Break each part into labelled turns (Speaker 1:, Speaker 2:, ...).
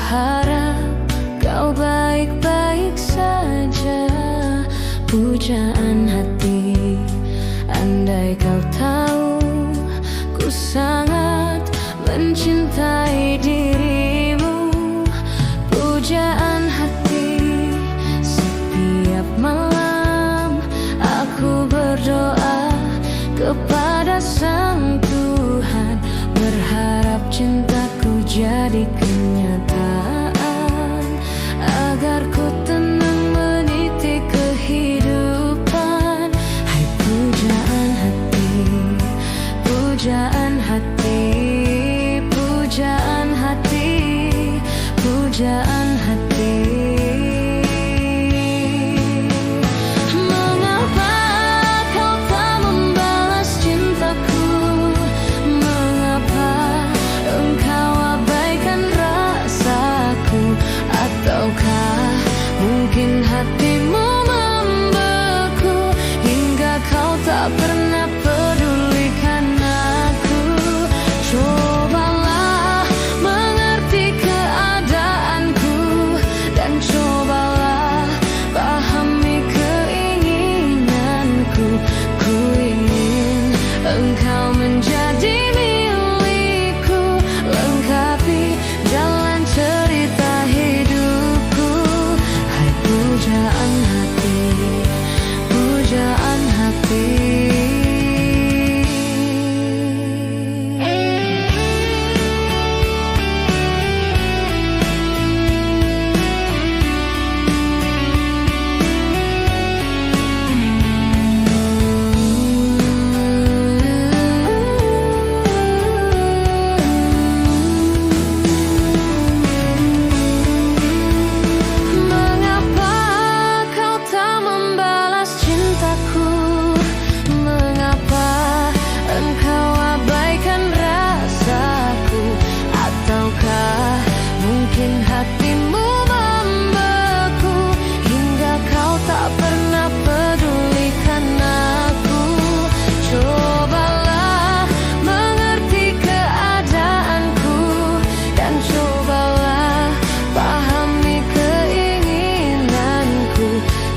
Speaker 1: harap kau baik-baik saja. Pujaan hati, andai kau tahu ku sangat mencintai dirimu. Pujaan hati, setiap malam aku berdoa kepada Sang Tuhan, berharap cintaku jadi kenyataan, agar ku tenang meniti kehidupan. Hai pujaan hati, pujaan hati, pujaan hati, pujaan hati. Mengapa kau tak membalas cintaku? Mengapa engkau abaikan rasaku? Ataukah mungkin hatimu membeku hingga kau tak pernah pedulikan aku? Cobalah mengerti keadaanku dan cobalah pahami keinginanku. Ku ingin engkau menjadi milikku, lengkapi jalan cerita hidupku. Hai pujaan hati, pujaan hati. Mengapa kau tak membalas cintaku? Mengapa engkau abaikan rasaku? Ataukah mungkin hatimu membeku hingga kau tak pernah pedulikan aku? Cobalah mengerti keadaanku dan cobalah pahami keinginanku.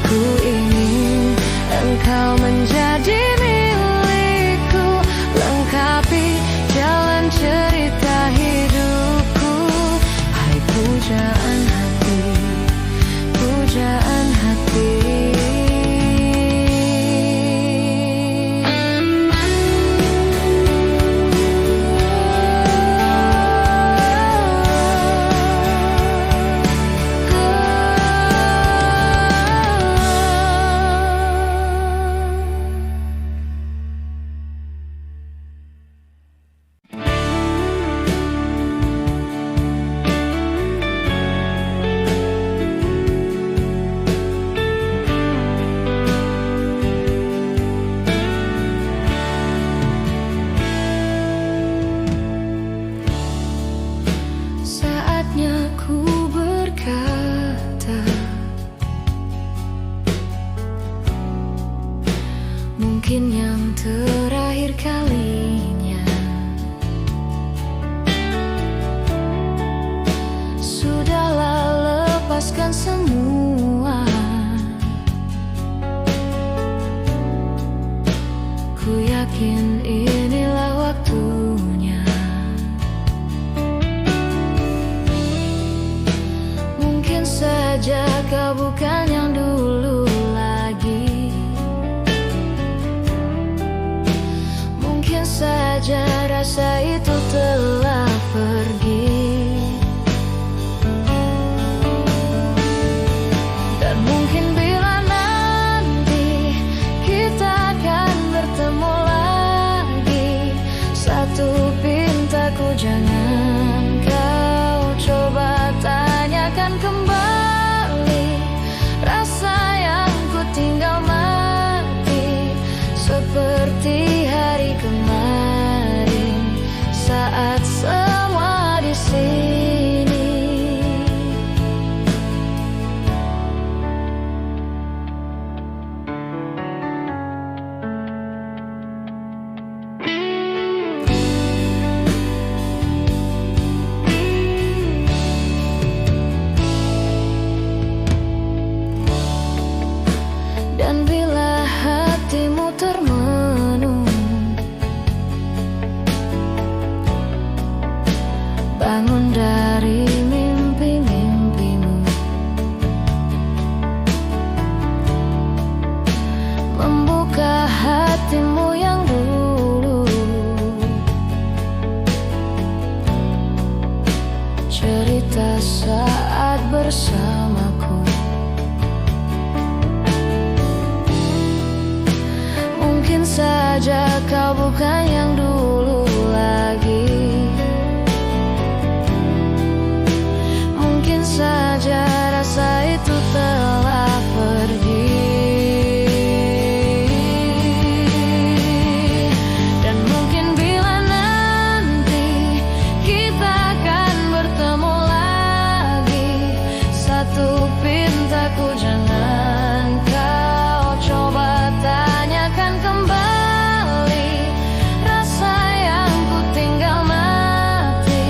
Speaker 1: Ku ingin engkau menjadi milikku, lengkapi jalan cerita hidupku. Hai pujaan hati, pujaan hati. Saatnya ku berkata, mungkin yang terakhir kalinya. Sudahlah, lepaskan semua. Ku yakin inilah waktunya. Mungkin saja kau bukan yang dulu lagi. Mungkin saja rasa itu telah pergi. bersamaku. Mungkin saja kau bukan yang dulu lagi. Mungkin saja rasa itu telah pergi. Dan mungkin bila nanti kita akan bertemu lagi, satu pintaku jangan kau coba tanyakan kembali rasa yang ku tinggal mati,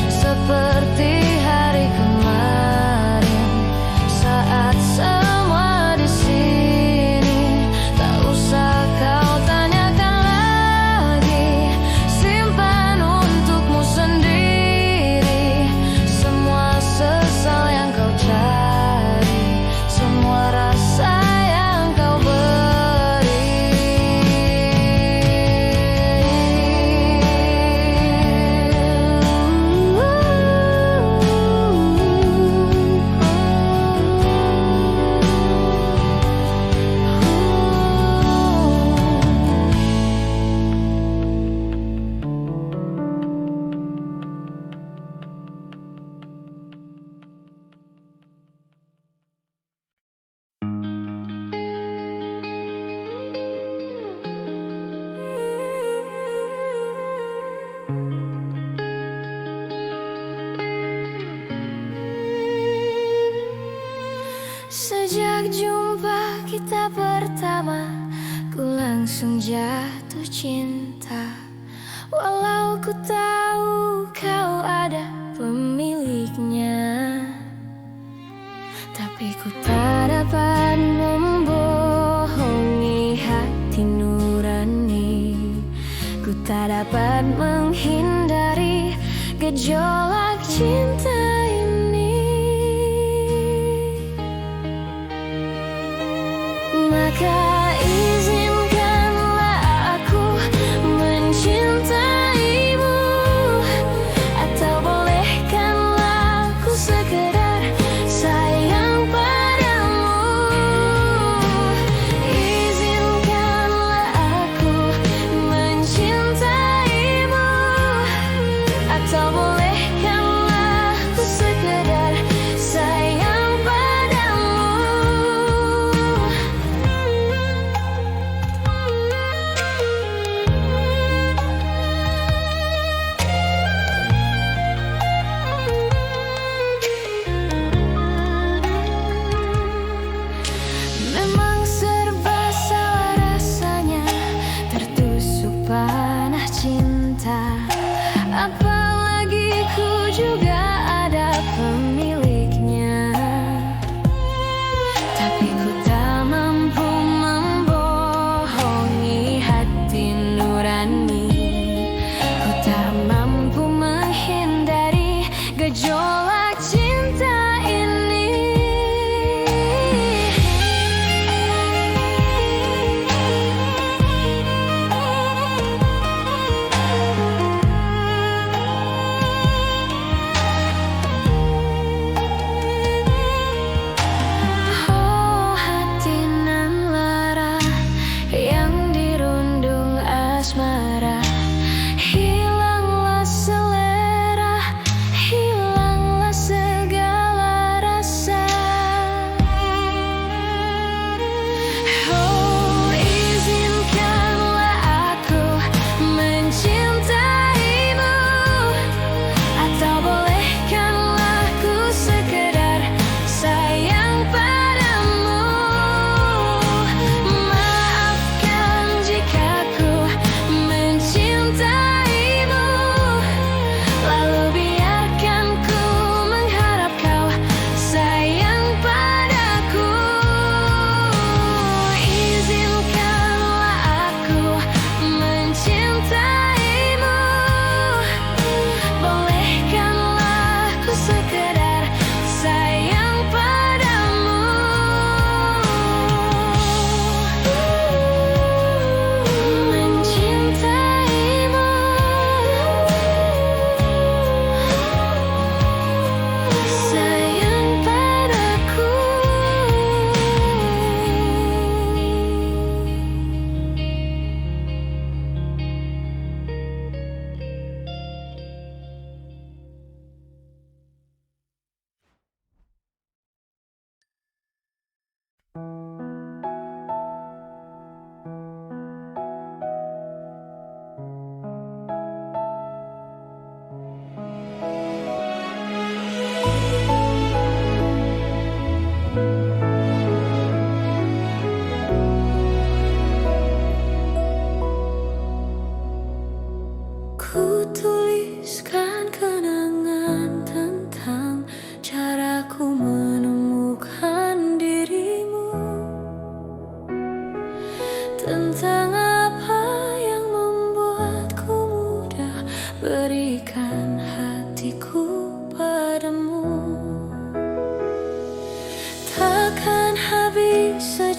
Speaker 1: seperti hari kemarin saat semua di sini. Tak usah kau tanyakan lagi, simpan untukmu sendiri semua sesal yang kau cari, semua rasa yang kau beri. Sejak jumpa kita pertama, ku langsung jatuh cinta. Walau ku tahu kau ada pemiliknya, tapi ku tak dapat membohongi hati nurani. Ku tak dapat menghindari gejolak cinta ini. Maka izinkanlah aku mencintaimu, atau bolehkanlah aku sekedar sayang padamu. Izinkanlah aku mencintaimu, atau bolehkanlah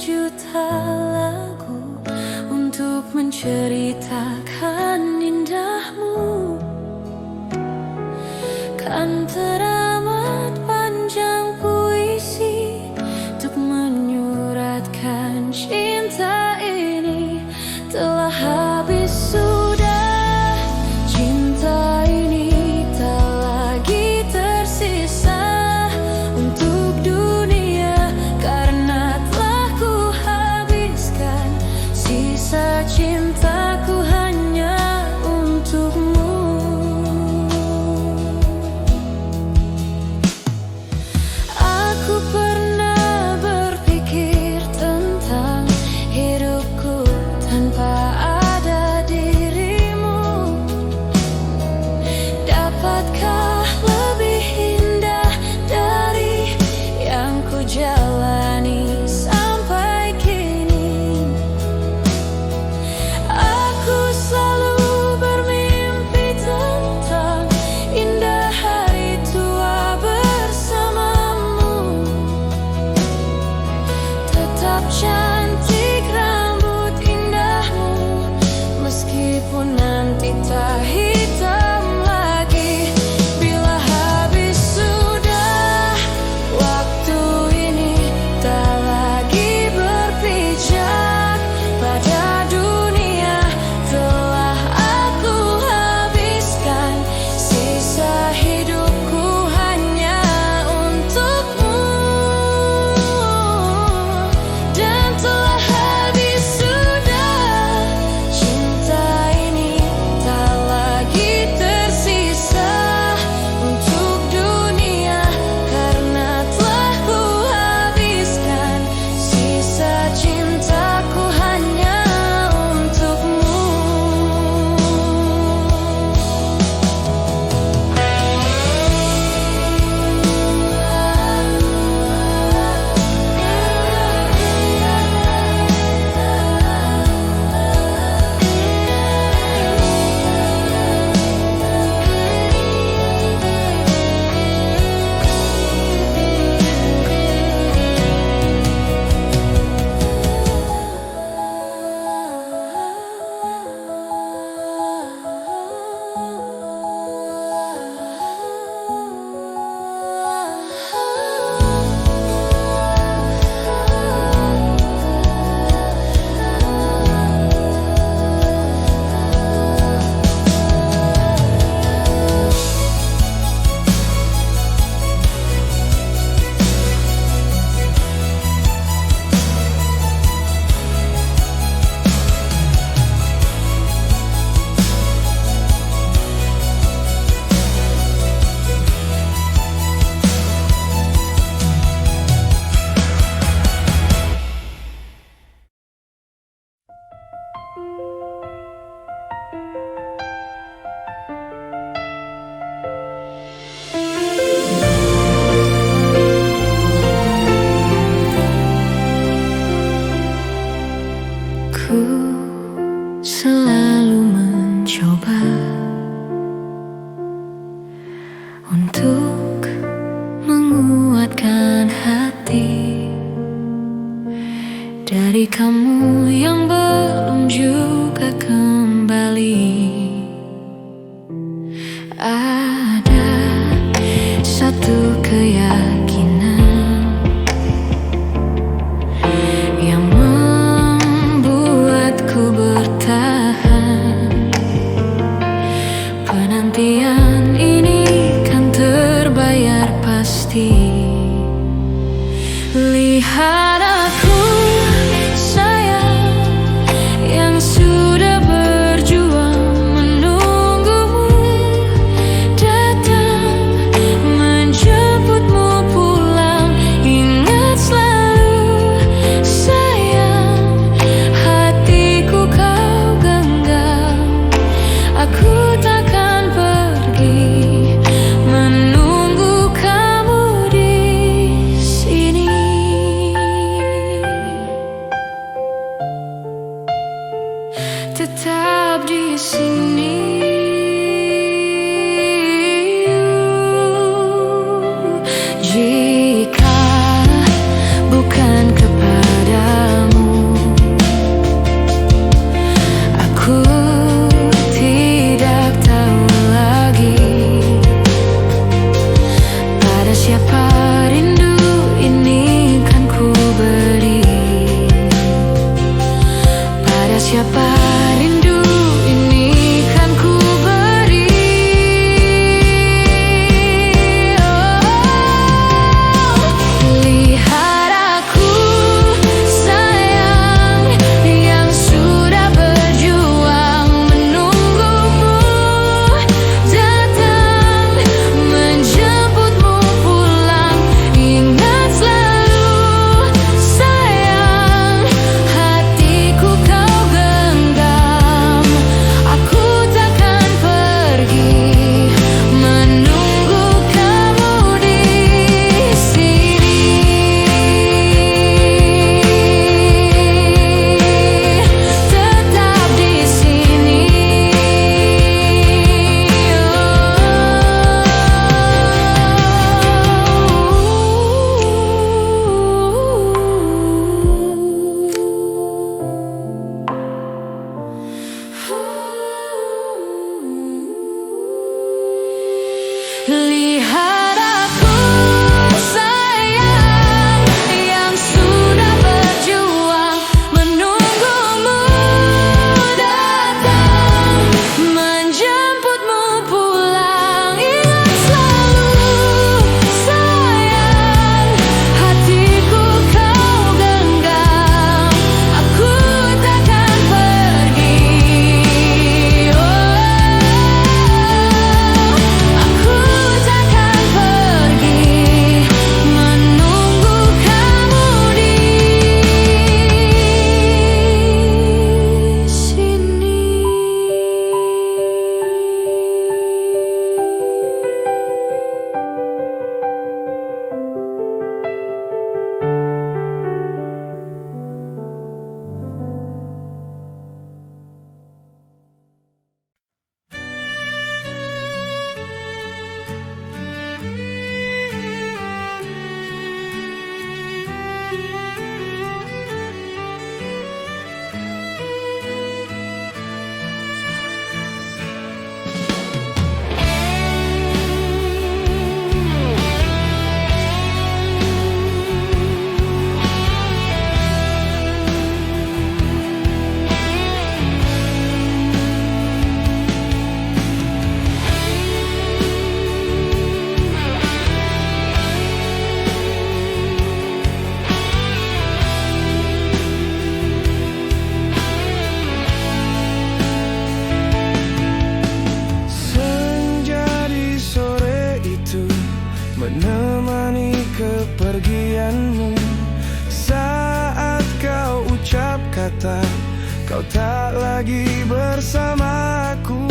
Speaker 1: sejuta lagu untuk menceritakan indahmu. Kan teramat panjang puisi untuk menyuratkan cinta ini. Telah habis sudah, cinta ini tak lagi tersisa untuk dunia, karena telah ku habiskan sisa cintaku hanya untukmu. Aku pernah berpikir tentang hidupku tanpa ada dirimu. Dapatkah lebih indah dari yang ku jalani sampai kini? Aku selalu bermimpi tentang indah hari tua bersamamu. Tetap cantik rambut indahmu, meskipun nanti tak hitam lagi. Bila habis sudah, waktu ini tak lagi berpijak pada dunia. Telah aku habiskan sisa hidupku hanya untukmu. Dan telah habis sudah, cinta ini tak lagi tersisa untuk dunia, karena telah ku habiskan sisa cintaku hanya untukmu. Ku selalu mencoba untuk menguatkan hati dari kamu yang belum juga kembali. Ada satu keyakinan yang membuatku bertahan. Penantian ini kan terbayar pasti. Lihat aku sayang, yang sudah berjuang menunggumu datang, menjemputmu pulang. Ingat selalu sayang, hatiku kau genggam. Aku takkan pergi menunggu kamu di sini. Tetap di sini. Jika bukan kepadamu
Speaker 2: menemani kepergianmu. Saat kau ucap kata kau tak lagi bersamaku.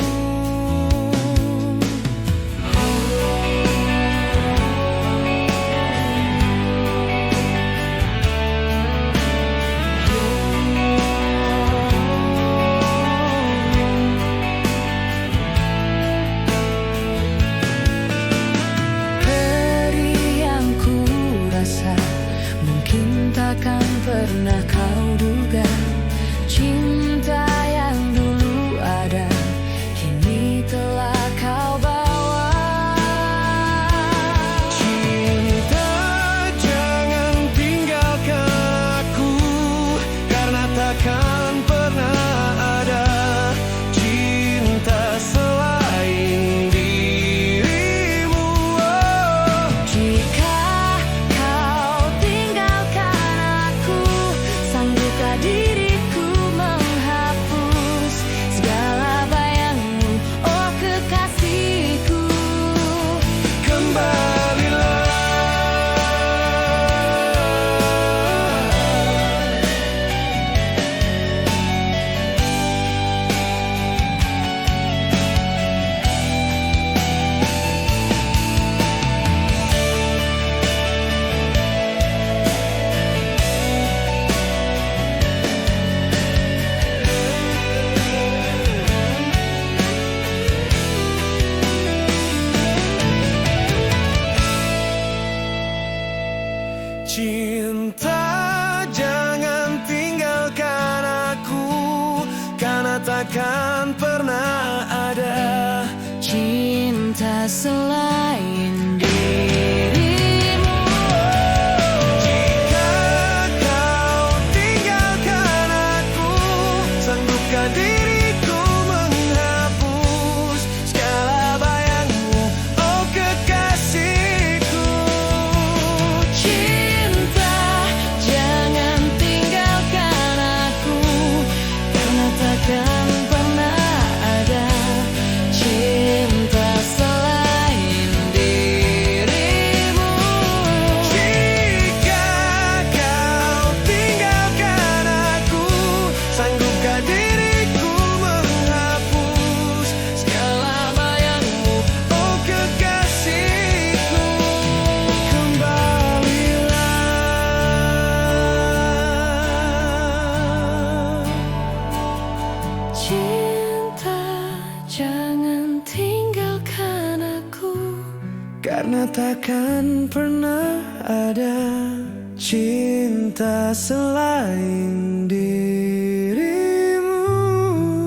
Speaker 1: Takkan pernah kau duga cinta yang dulu ada kini telah kau bawa.
Speaker 2: Cinta, jangan tinggalkan aku, karena takkan pernah ada cinta selain dirimu. Oh.
Speaker 1: Jika kau tinggalkan aku, sanggupkah diriku menghapus segala bayangmu, oh kekasihku?
Speaker 2: Kembalilah. Cinta, jangan tinggalkan aku, karena takkan pernah ada
Speaker 1: Cinta selain dirimu.
Speaker 2: Jika kau tinggalkan aku, sanggupkah diriku menghapus segala bayangmu, oh kekasihku?
Speaker 1: Cinta, jangan tinggalkan aku, karena takkan pernah ada cinta selain dirimu.
Speaker 2: Jika kau tinggalkan aku, sanggupkah diriku menghapus segala bayangmu, oh kekasihku? Kembalilah.
Speaker 1: Cinta, jangan tinggalkan aku,
Speaker 2: Karena takkan pernah ada cinta selain dirimu.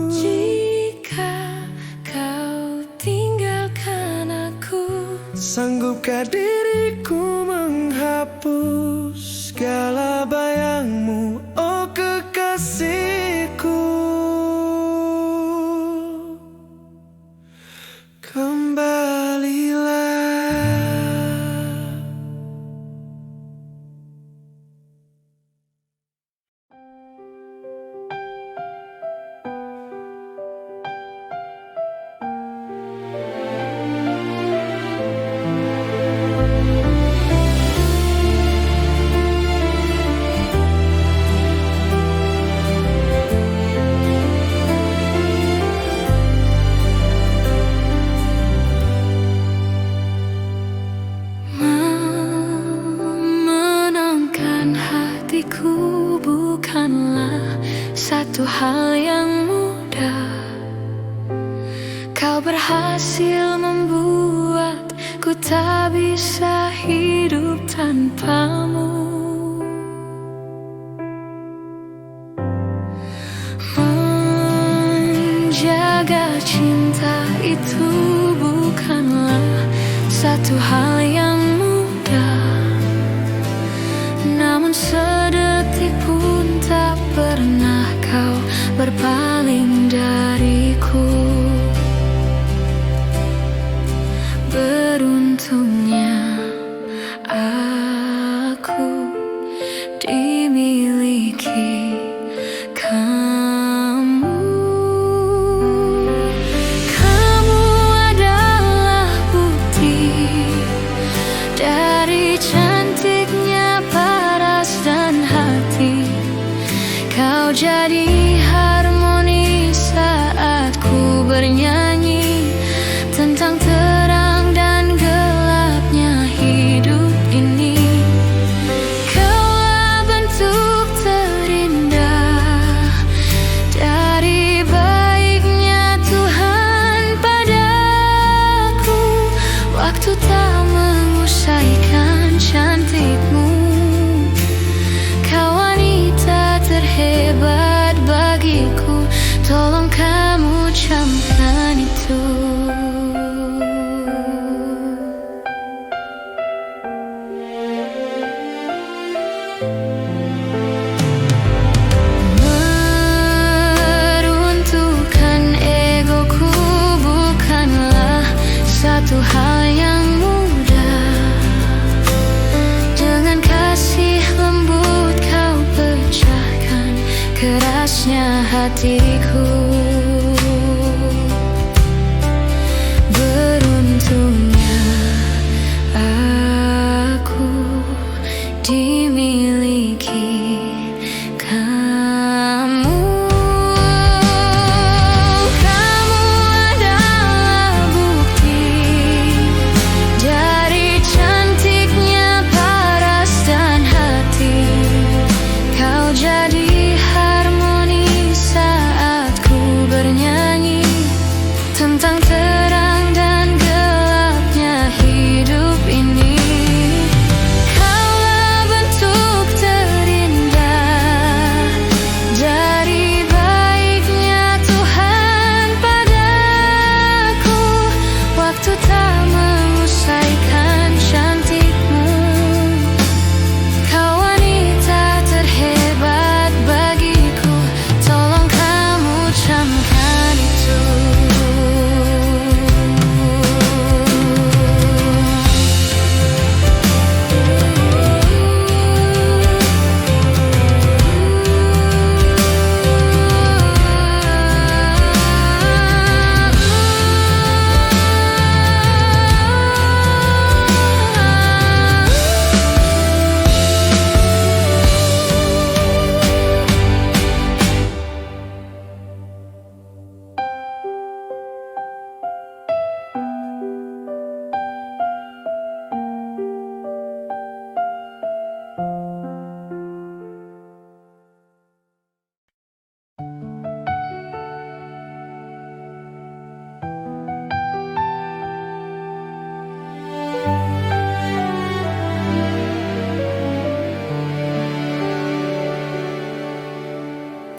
Speaker 1: jika kau tinggalkan aku,
Speaker 2: Sanggupkah diriku menghapus segala bayangmu, oh kekasihku? Kembalilah.
Speaker 1: Menangkan hatiku bukanlah satu hal yang mudah. Kau berhasil membuatku tak bisa hidup tanpamu. Menjaga cinta itu bukanlah satu hal yang mudah, namun sedetik pun tak pernah kau berpaling dariku. Beruntungnya aku dimiliki kamu. Kamu adalah bukti hatiku. Beruntungnya aku dimiliki kamu. Kamu adalah bukti dari cantiknya paras dan hati. Kau jadi harmoni saat ku bernyanyi tentang terang dan gelapnya hidup ini. Kaulah bentuk terindah dari baiknya Tuhan padaku. Waktu tak mengusaikan cantikmu. Kau wanita terhebat bagiku. Tolong kamu camkan itu.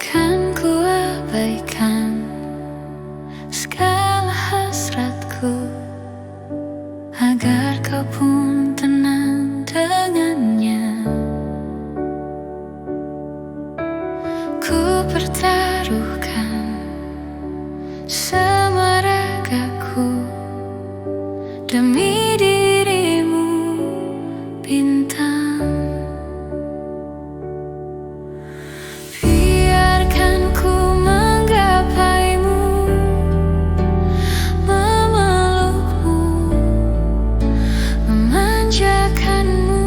Speaker 1: Kan ku abaikan segala hasratku agar kau pun tenang dengannya. Ku pertaruhkan semua ragaku demi dirimu, bintang. Biarkan ku menggapaimu, memelukmu, memanjakanmu.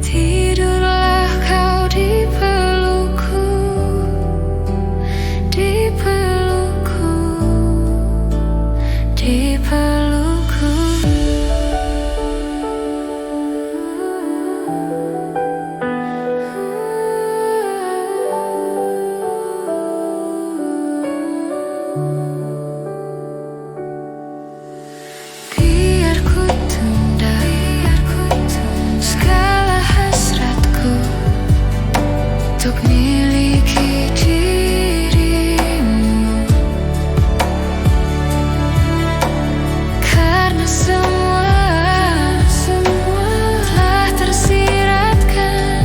Speaker 1: Tidurlah kau di pelukku, di pelukku, di pelukku. Biar ku tunda segala hasratku untuk miliki dirimu. Karena semua telah tersiratkan,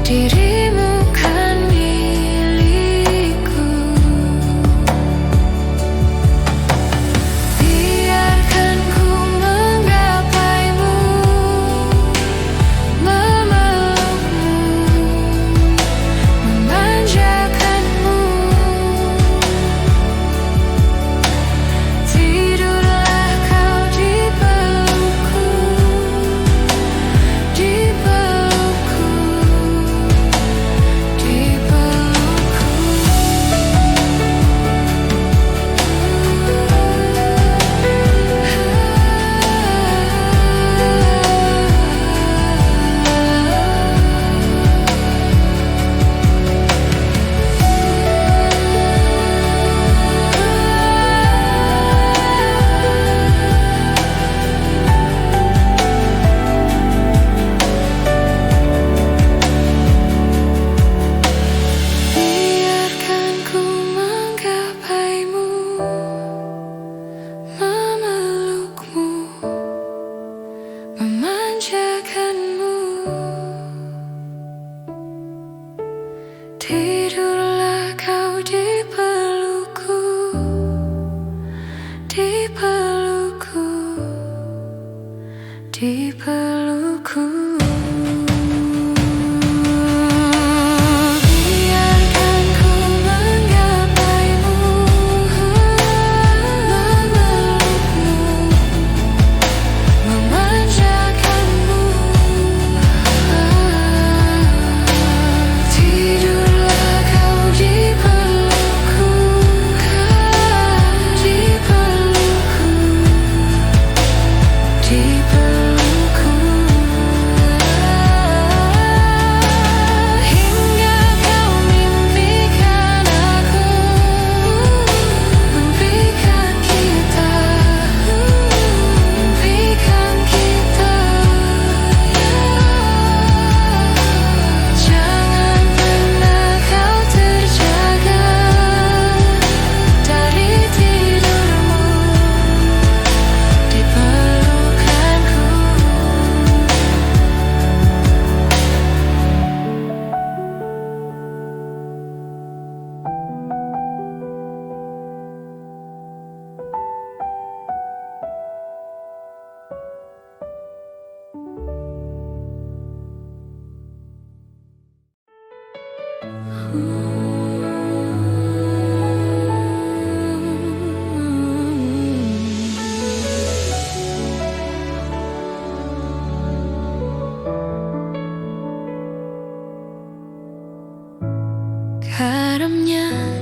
Speaker 1: dirimu kan milikku. Biarkan ku menggapaimu, memelukmu, memanjakanmu. Tidurlah kau di pelukku, di pelukku, di pelukku. Biarkan ku menggapaimu, memelukmu, memanjakanmu. Tidurlah kau di pelukku, di pelukku, di pelukku.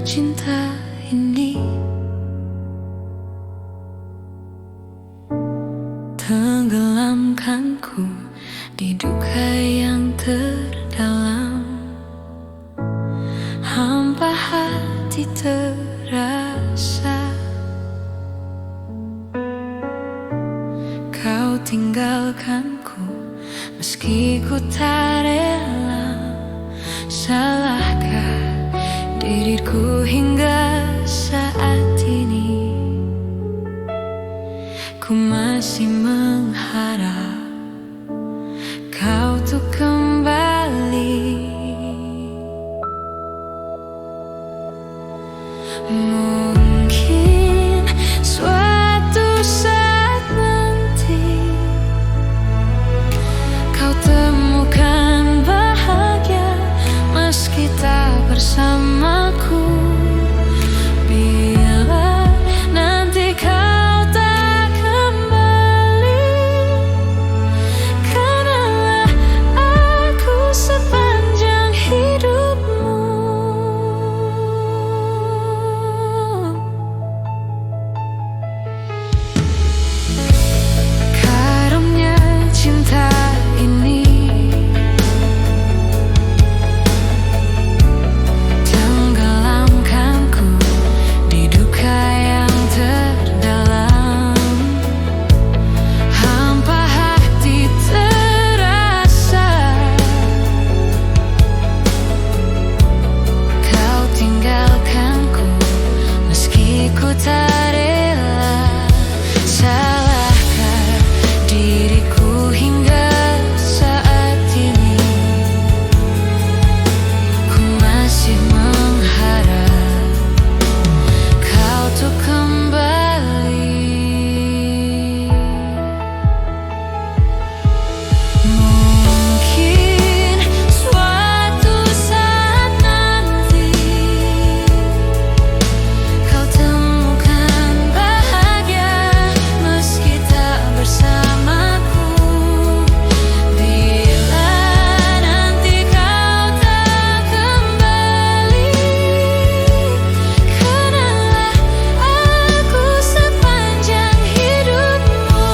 Speaker 1: cinta ini. Tenggelamkanku di duka yang terdalam, hampa hati terasa. Kau tinggalkanku meski ku tak rela. Salahkah diriku hingga saat ini? Ku masih mengharap kau tuh kembali. Mungkin suatu saat nanti kau temukan bahagia meski tak bersamaku. Bila nanti kau tak kembali, kenanglah aku sepanjang hidupmu. Karungnya cinta ini tenggelamkanku di duka yang terdalam, hampa hati terasa. Kau tinggalkanku meski ku tak rela. Salahkah diriku hingga saat ini? Ku masih mengharap kau tuh kembali. Mungkin suatu saat nanti kau temukan bahagia meski tak bersamaku. Bila nanti kau tak kembali, kenanglah aku sepanjang hidupmu.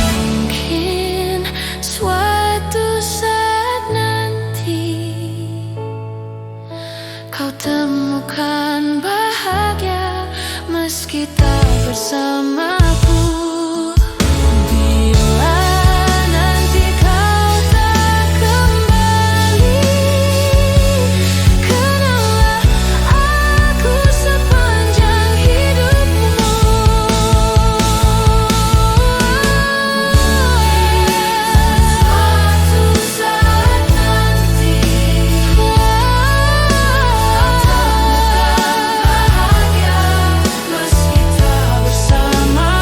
Speaker 1: Mungkin suatu saat nanti kau temukan bahagia meski tak bersamaku. Bila nanti kau tak kembali, kenanglah aku sepanjang hidupmu. Suatu saat nanti kau temukan bahagia meski tak bersamaku.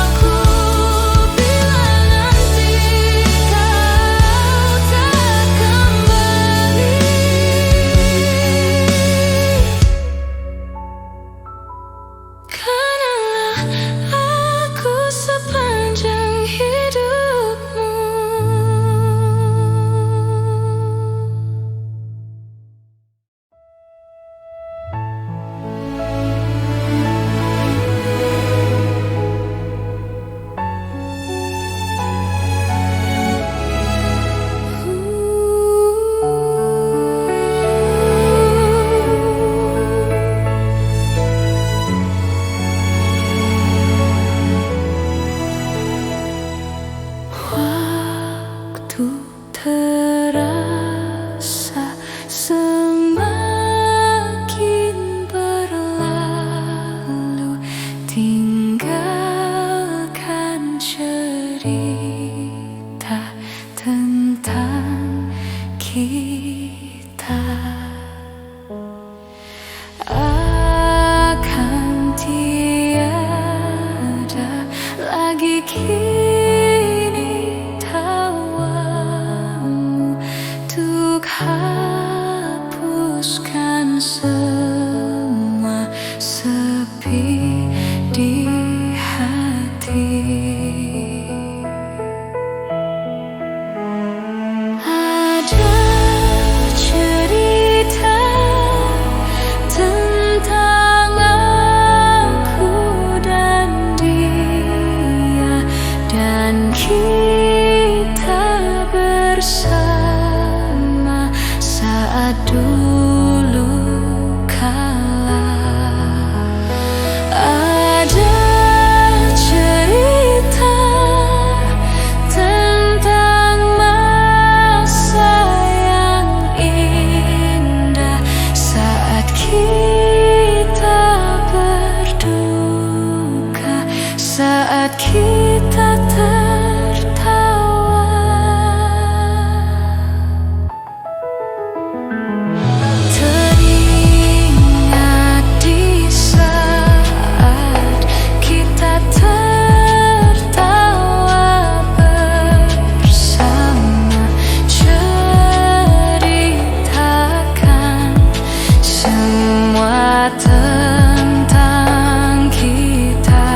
Speaker 1: semua tentang kita.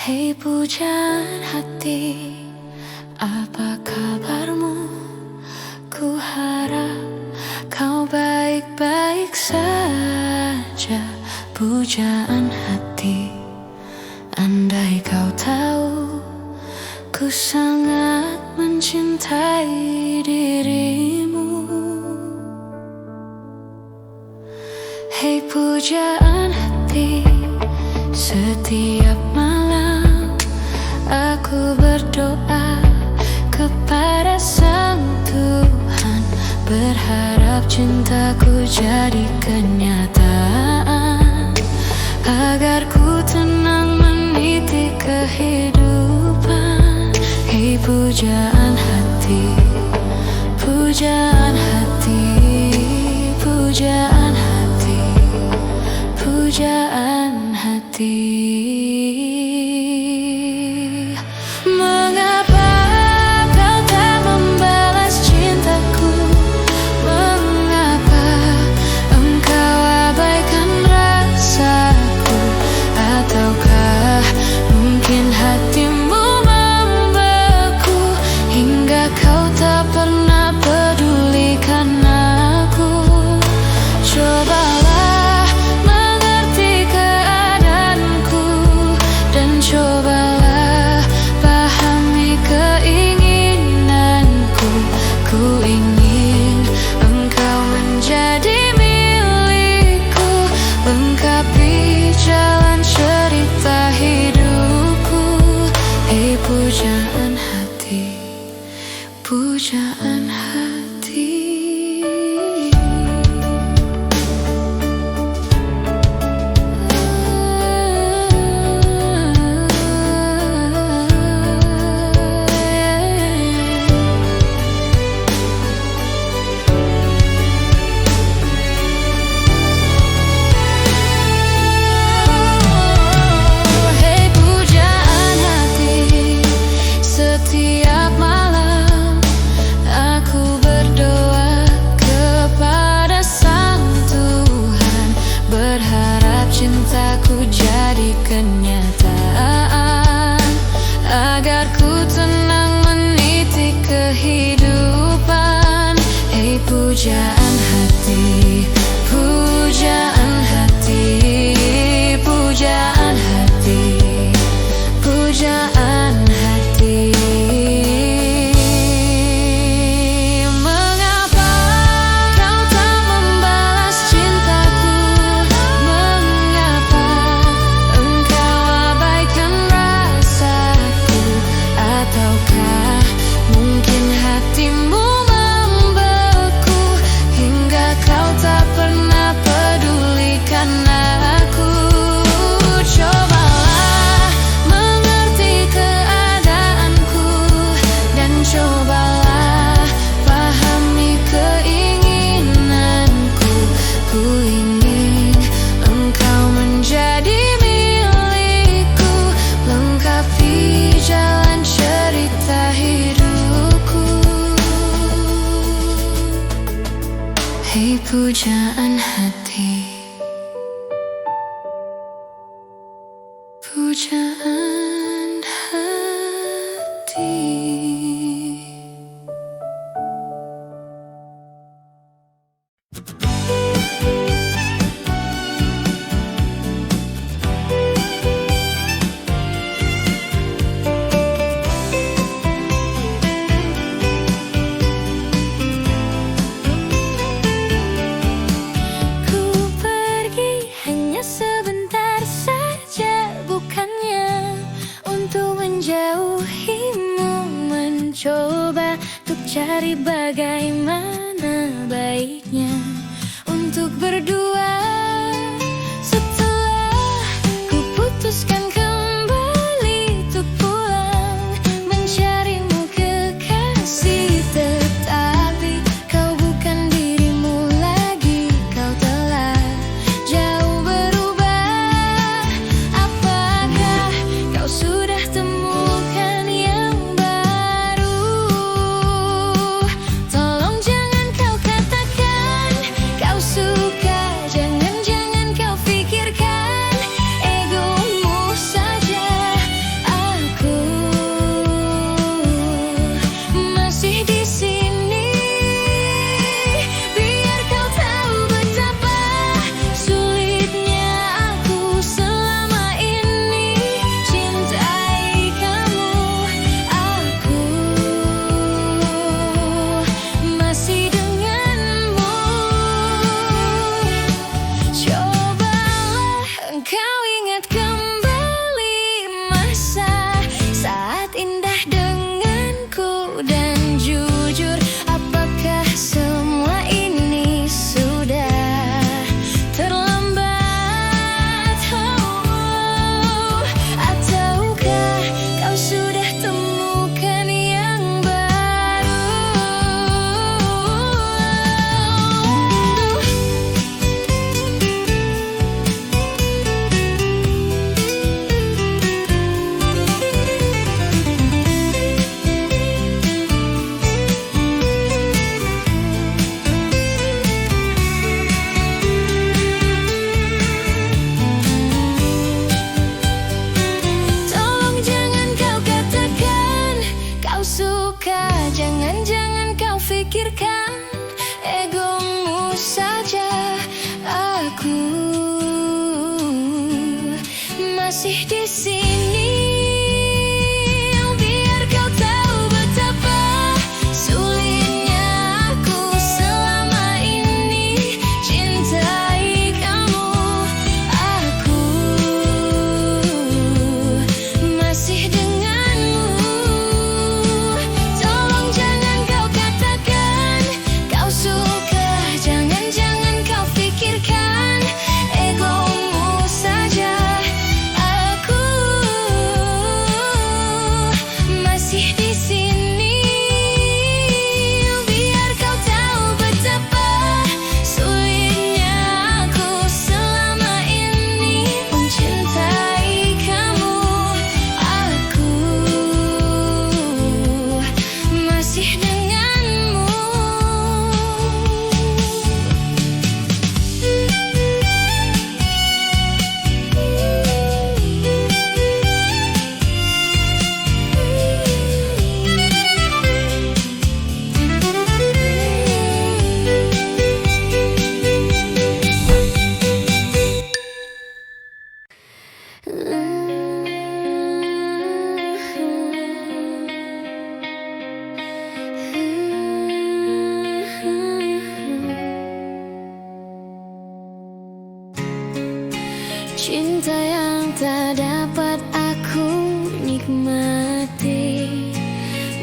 Speaker 1: Hei pujaan hati, apa kabarmu? Ku harap kau baik-baik saja. Pujaan hati, andai kau tahu ku sangat mencintai dirimu. Hei pujaan hati, setiap malam aku berdoa kepada Sang Tuhan, berharap cintaku jadi kenyataan, agar ku tenang meniti kehidupan. Hei pujaan hati, pujaan hati, pujaan hati, pujaan hati. Mengapa kau tak membalas cintaku? Mengapa engkau abaikan rasaku? Ataukah mungkin hatimu membeku hingga kau tak pernah pedulikan aku? Cobalah mengerti keadaanku dan cobalah pahami keinginanku. Ku ingin engkau menjadi milikku, lengkapi jalan cerita hidupku. Hei pujaan hati, pujaan hati. Hei pujaan hati, setiap malam aku berdoa kepada Sang Tuhan, berharap cintaku jadi kenyataan, agar ku tenang meniti kehidupan. Hei pujaan hati, pujaan hati, pujaan hati, pujaan hati. Mengapa kau tak membalas cintaku? Mengapa engkau abaikan rasaku? Ataukah mungkin hatimu membeku hingga kau tak pernah pedulikan aku? Cobalah mengerti pujaan hati, pujaan hati. Coba untuk cari bagaimana baiknya untuk berdua. Setelah ku putuskan kembali untuk pulang mencarimu kekasih, tetapi kau bukan dirimu lagi, kau telah jauh berubah. Apakah kau sudah temukan yang jangan-jangan kau pikirkan egomu saja. Aku masih di sini biar kau tahu betapa sulitnya aku selama ini cintai kamu. Aku masih denganmu. Jangan kau pikirkan egomu saja. Aku masih di sini biar kau tahu betapa sulitnya aku selama ini mencintai kamu. Aku masih denganmu. Cinta yang tak dapat aku nikmati,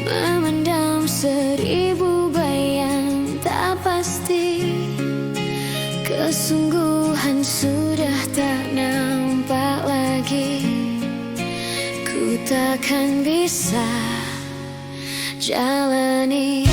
Speaker 1: memendam seribu bayang tak pasti. Kesungguhan sudah tak nampak lagi. Ku takkan bisa jalani.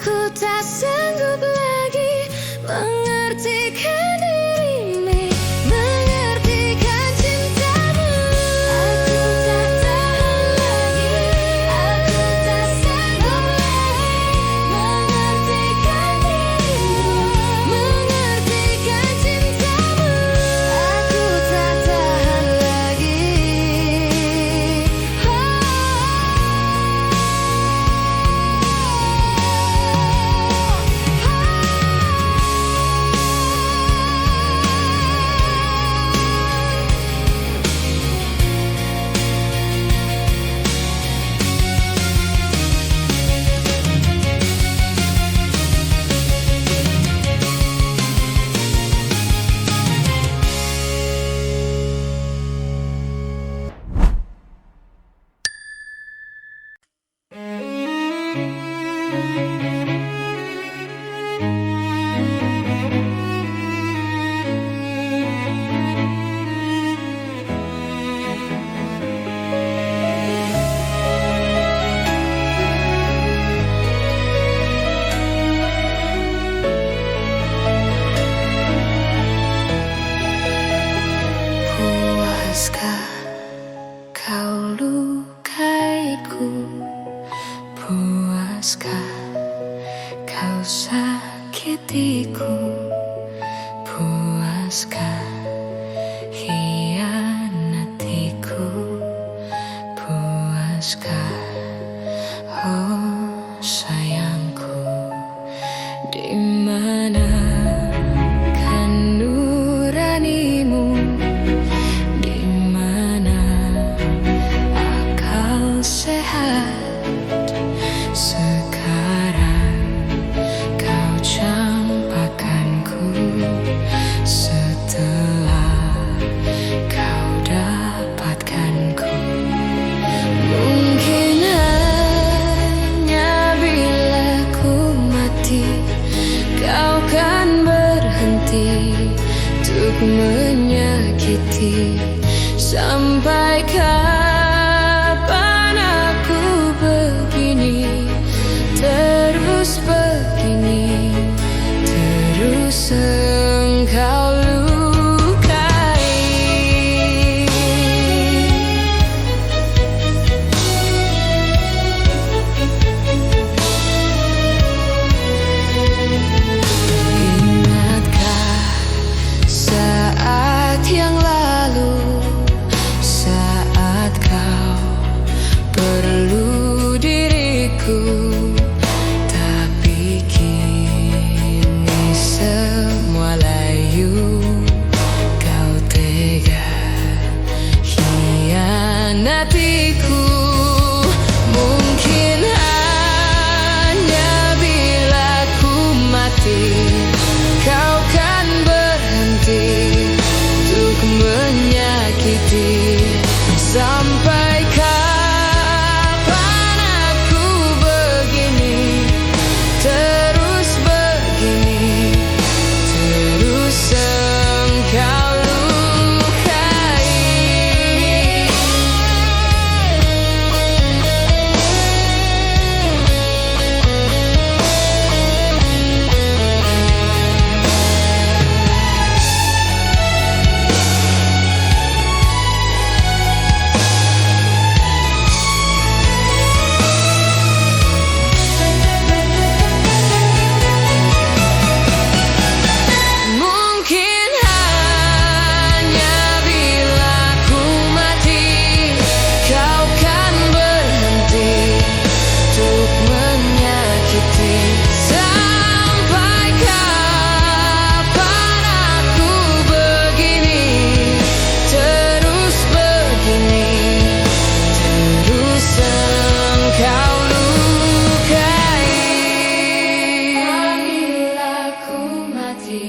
Speaker 1: Aku tak sanggup lagi mengertikan dirimu, mengertikan cintamu. Aku tak tahan lagi, aku tak sanggup lagi mengertikan dirimu, mengertikan cintamu. Aku tak tahan lagi. Puaskah kau lukaiku? Puaskah kau sakitiku? Puaskah hianatiku? Puaskah, oh sayangku? Di mana kan nuranimu? Di mana akal sehat? Sekarang kau campakkanku setelah kau dapatkanku. Mungkin hanya bila ku mati kau kan berhenti untuk menyakiti. Sampai kapan aku begini, terus begini, terus engkau lukai. Ingatkah saat yang lalu, saat kau perlu diriku, tapi kini semua layu. Kau tega hianatiku. Mungkin hanya bila ku mati kau kan berhenti untuk menyakiti. Sampai kapan aku begini, terus begini, terus engkau lukai. Mungkin hanya bila ku mati kau kan berhenti untuk menyakiti. Sampai kapan aku begini, terus begini, terus engkau lukai. Bila ku mati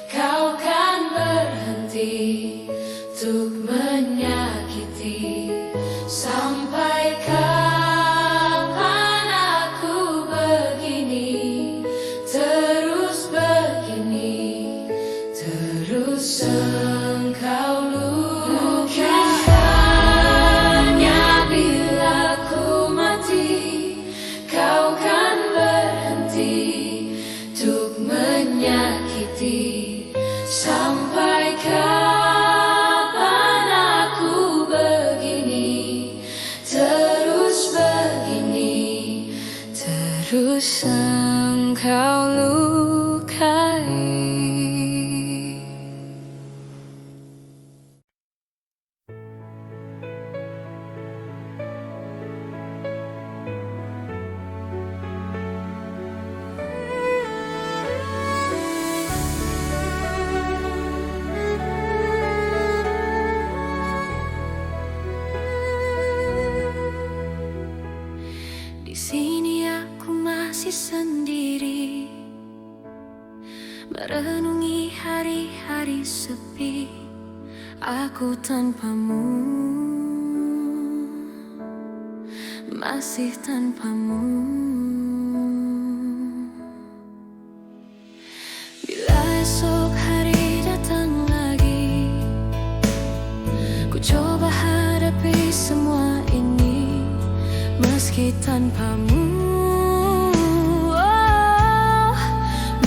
Speaker 1: kau kan berhenti untuk menyakiti. Sampai kapan aku begini, terus begini, terus engkau lukai. Hanya bila ku mati kau kan berhenti sang kau lukai. Di sini aku masih sendiri, merenungi hari-hari sepi. Aku tanpamu, masih tanpamu. Bila esok hari datang lagi, ku coba hadapi semua ini meski tanpamu, oh,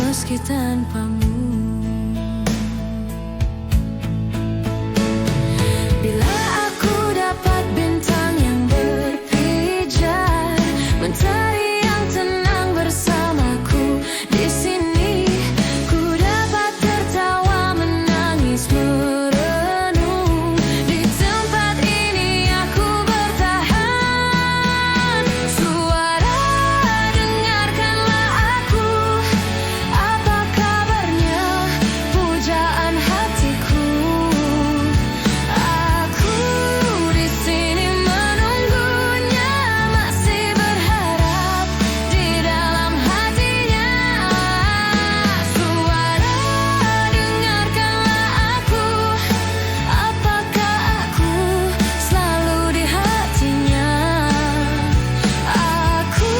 Speaker 1: meski tanpamu. Bila aku dapat bintang yang berpijar, mentari yang tenang bersamaku di sini, ku dapat tertawa, menangis, merenung. Di tempat ini aku bertahan. Suara, dengarkanlah aku. Apa kabarnya, pujaan hatiku? Aku di sini menunggunya, masih berharap di dalam hatinya. Suara, dengarkanlah aku. Apakah aku selalu di hatinya? Aku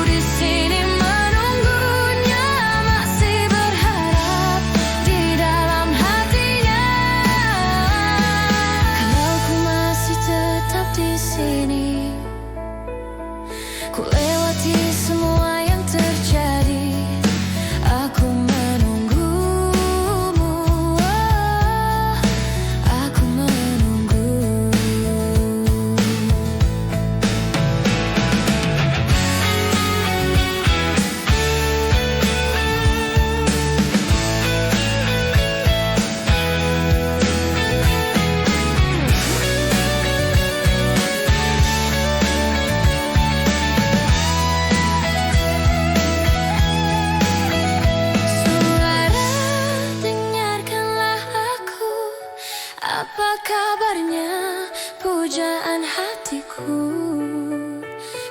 Speaker 1: di sini menunggunya, masih berharap di dalam hatinya. Kalau ku masih tetap di sini, ku lewati semua yang terjadi. Aku menunggumu, oh, aku menunggu. Suara, dengarkanlah aku. Apa kabarnya, pujaan hatiku?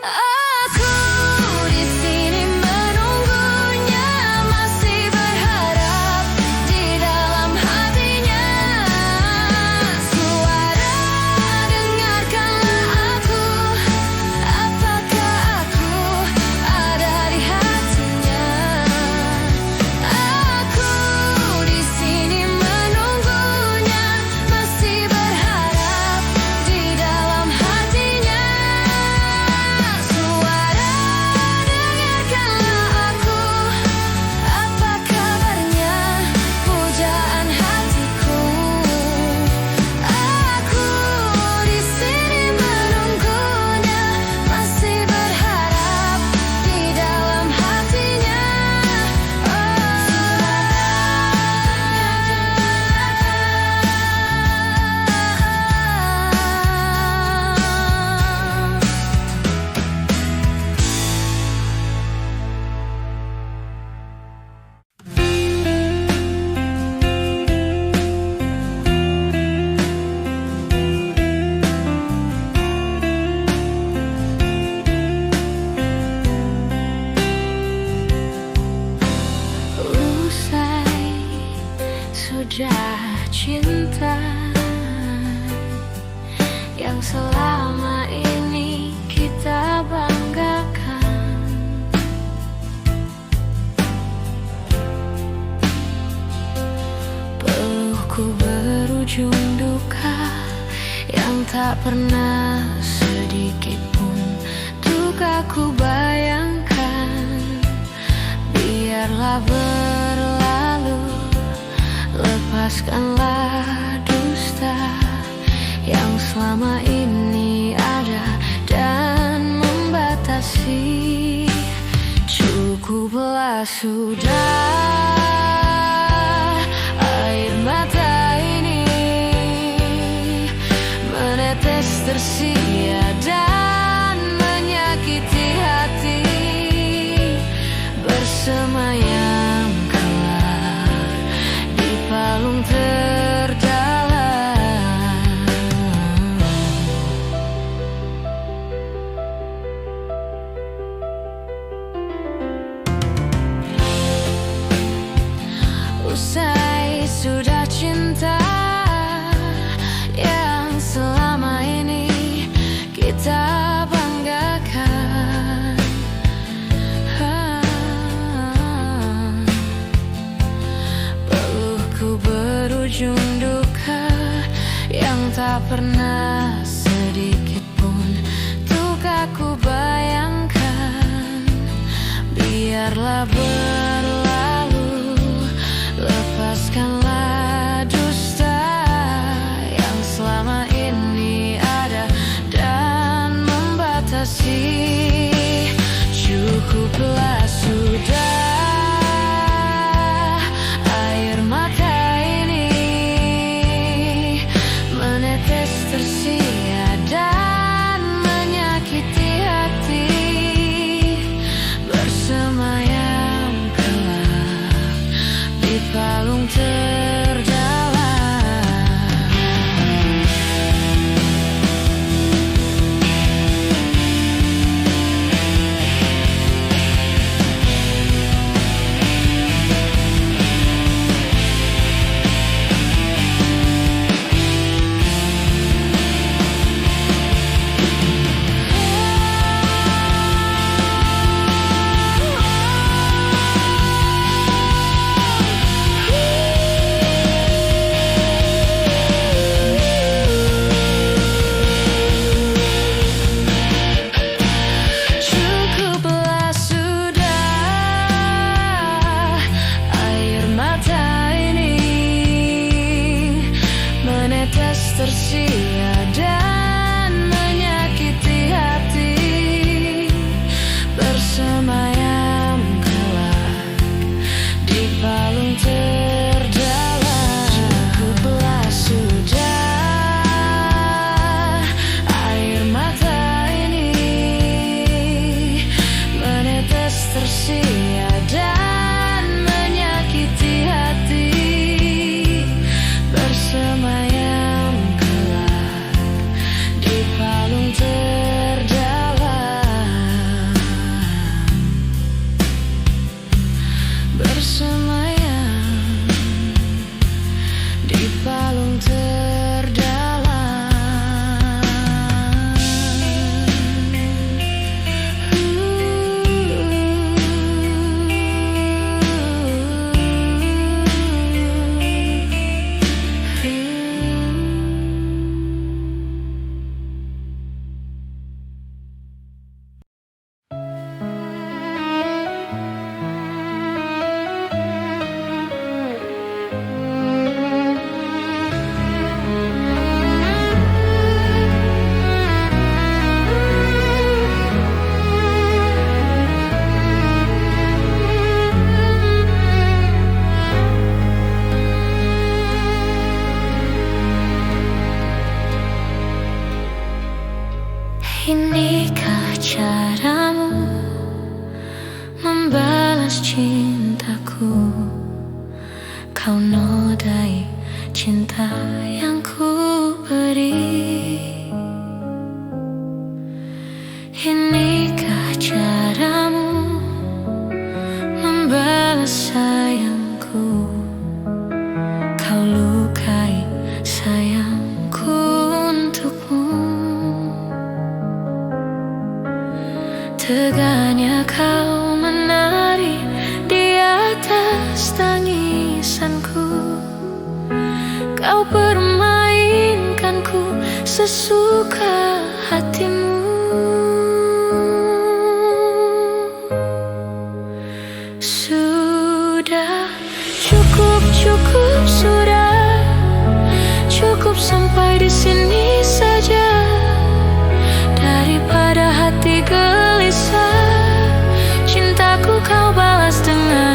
Speaker 1: Aku di sini menunggunya, masih berharap di dalam hatinya. Suara, dengarkanlah aku. Apakah aku ada di hatinya? Aku di sini menunggunya, masih berharap di dalam hatinya. Suara, dengarkanlah aku. Apa kabarnya, pujaan hatiku? Aku di sini menunggunya, masih berharap di dalam hatinya. Usai sudah cinta yang selama ini kita banggakan. Pelukku berujung duka yang tak pernah sedikit pun duka ku bayangkan. Biarlah berlalu, lepaskanlah dusta yang selama ini ada dan membatasi. sudah, air mata ini menetes tersia dan menyakiti hati, bersemayam kelak di palung terdalam. Usai sudah cinta yang selama ini kita banggakan, pelukku berujung duka yang tak pernah sedikit pun untuk aku bayangkan. Biarlah berlalu, lepaskanlah dusta yang selama ini ada dan membatasi. Cukuplah sudah, air mata ini menetes tersia dan menyakiti hati, bersemayam kelak di palung terdalam. Cukuplah sudah, air mata ini menetes tersia dan menyakiti hati, bersemayam kelak di palung terdalam. Cukuplah sudah, air mata ini menetes tersia dan menyakiti hati, bersemayam kelak di palung terdalam, bersemayam di palung terdalam. Inikah caramu membalas cintaku? Kau nodai cinta yang ku beri. Inikah caramu membalas sayangku? Kau lukai sayangku untukmu. Teganya kau menari di atas tangisanku. Kau permainkanku sesuka hatimu. Sudah, cukup, cukup, sudah. Cukup sampai di sini saja. Daripada hati gelisah, cintaku kau balas dengan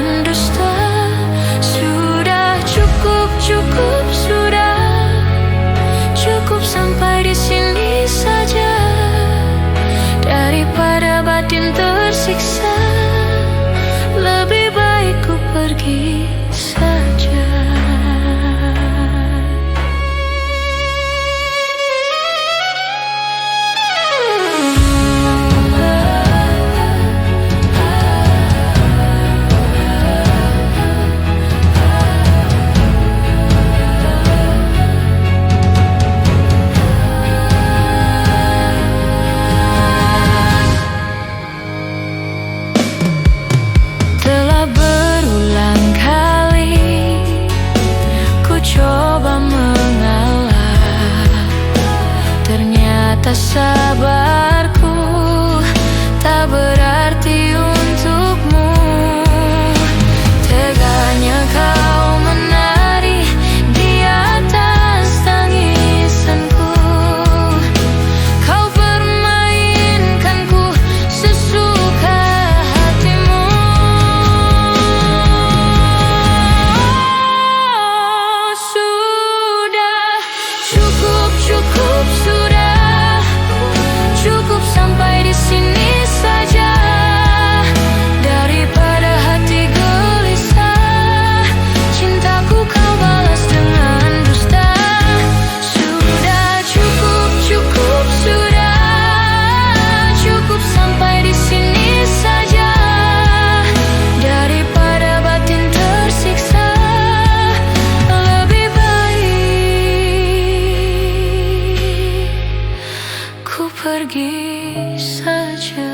Speaker 1: saja.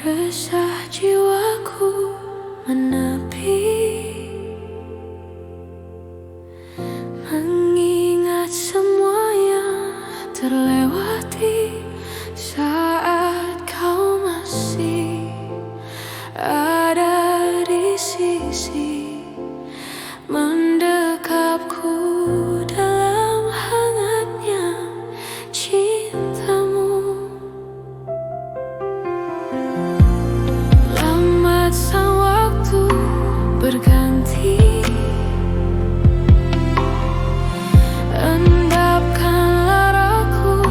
Speaker 1: Resah jiwaku menepi, mengingat semua yang terlewati saat kau masih ada di sisi, mendekapku dalam hangatnya cintamu. Lambat sang waktu berganti, endapkanlah ragu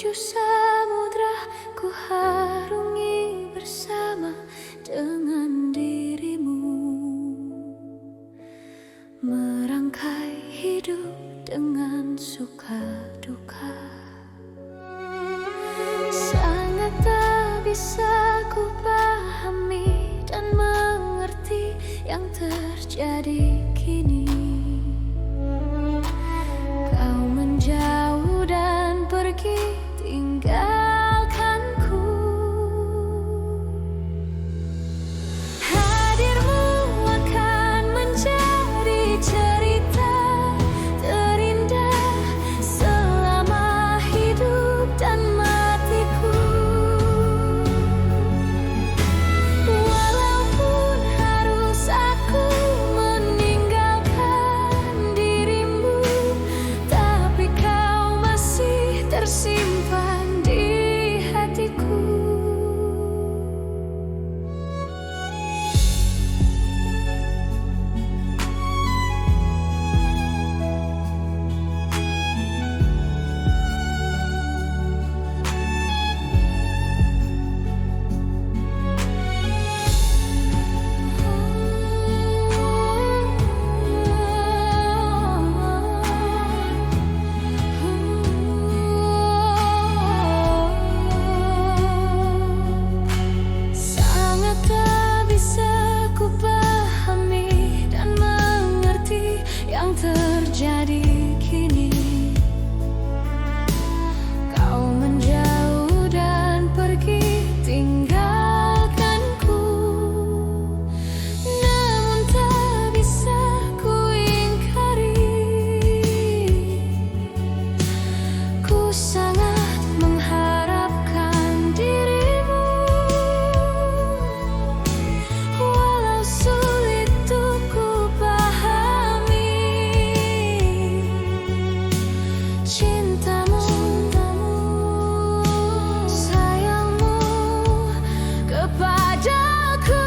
Speaker 1: tujuh samudra ku harungi bersama dengan dirimu, merangkai hidup dengan suka duka. Sangat tak bisa ku pahami dan mengerti yang terjadi kini. Kau menjauh dan pergi tinggalkanku. Hadirmu akan menjadi cerita terindah selama hidup dan matiku. Walaupun harus aku meninggalkan dirimu, tapi kau masih tersimpan di hatiku. Sangat tak bisa ku pahami dan mengerti yang terjadi kini. Kau menjauh dan pergi tinggalkanku. Namun tak bisa ku ingkari, ku sangat mengharapkan dirimu. Walau sulit untuk ku pahami, cintamu, sayangmu kepadaku.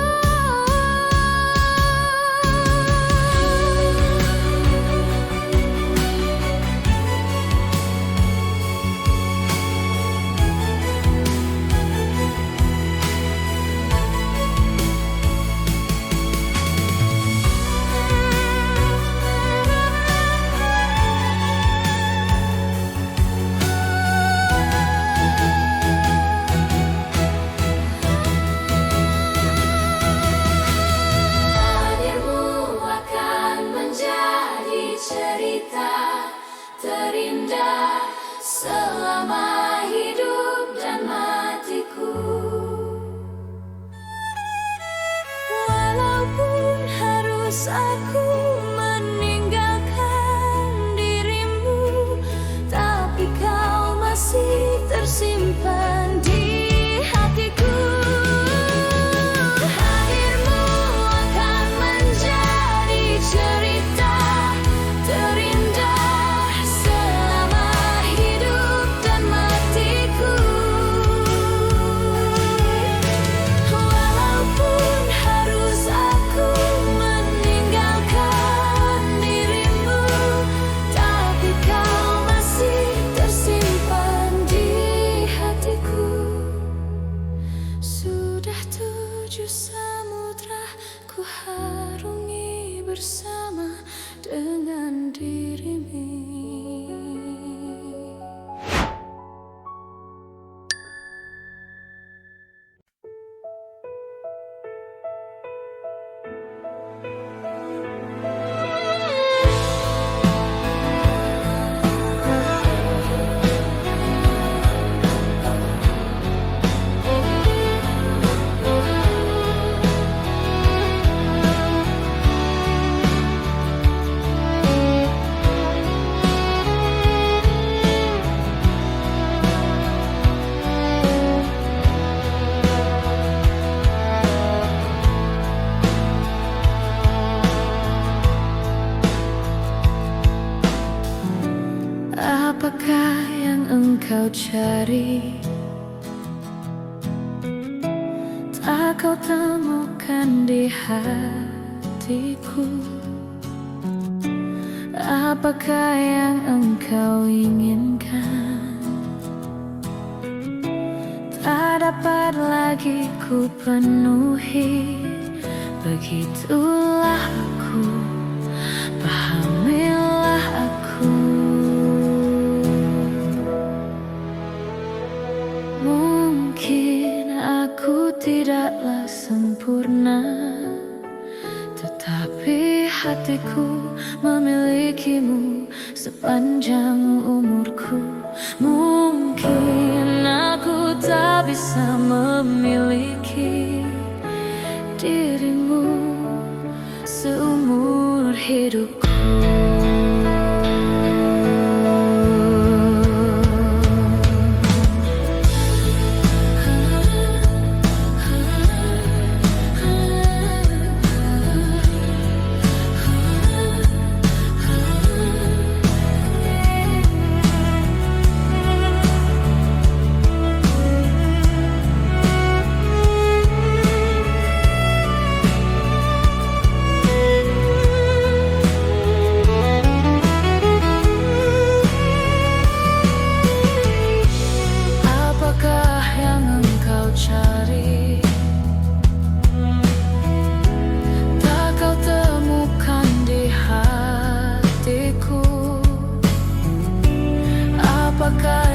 Speaker 1: Hadirmu akan menjadi cerita terindah selama hidup dan matiku. Walaupun harus aku meninggalkan dirimu, tapi kau masih tersimpan di hatiku. Hadirmu akan menjadi cerita terindah selama hidup dan matiku. Walaupun harus aku meninggalkan dirimu, tapi kau masih tersimpan di hatiku. Sudah tujuh samudra ku harungi bersama dengan dirimu. Apakah yang engkau cari? Tak kau temukan di hatiku. Apakah yang engkau inginkan? dapat lagi ku penuhi. Begitulah aku, pahamilah aku. Mungkin aku tidaklah sempurna, tetapi hatiku memilikimu sepanjang umurku. Mungkin aku tak bisa memiliki dirimu seumur hidupku. Apakah